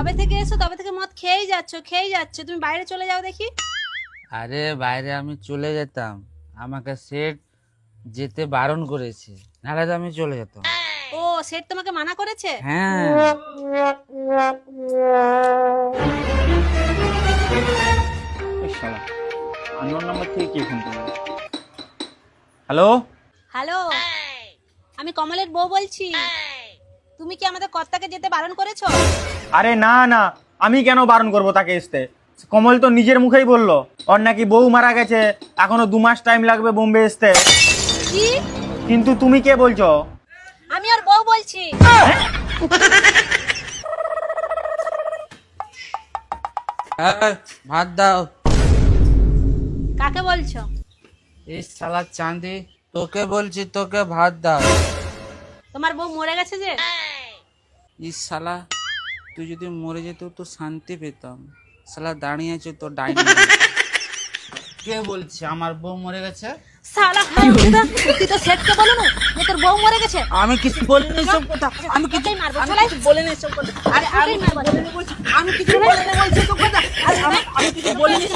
যবে থেকে এসো তবে থেকে মদ খেয়েই যাচ্ছ। তুমি বাইরে চলে যাও দেখি। আরে বাইরে আমি চলে যেতাম, আমাকে সেট যেতে বারণ করেছে, নাহলে তো আমি চলে যেতাম। ও, সেট তোমাকে মানা করেছে? হ্যাঁ। আননোন নাম্বার থেকে কে ফোন করলো? হ্যালো, হ্যালো, আমি কমলের বউ বলছি। তুমি কি আমাদের কর্তাকে যেতে বারণ করেছো? আরে না না, আমি কেন বারণ করব তাকে আসতে? কমল তো নিজের মুখেই বললো ওর নাকি বউ মারা গেছে, এখনো 2 মাস টাইম লাগবে বোম্বে আসতে। কি? কিন্তু তুমি কে বলছো? আমি ওর বউ বলছি। এই, ভাত দাও। কাকে বলছো? এই শালা চাঁদি, তোকে বলছি, তোকে ভাত দাও। তোমার বউ মরে গেছে যে? এই শালা, তুই যদি মরে যেত তো শান্তি পেতাম। শালা দাঁড়িয়ে আছে তো ডাইনি। কে বলছে আমার বউ মরে গেছে? শালা হারামজাদা, তুই তো সেটকে বলো না যে তোর বউ মরে গেছে। আমি কিছু বলিনি সব কথা, আমি কিছু মারবো, চলে বলিনি সব কথা। আরে আমি কিছু বলিনি বলছি, আমি কিছু বলিনি বলছি তো কথা। আরে আমি কিছু বলিনি।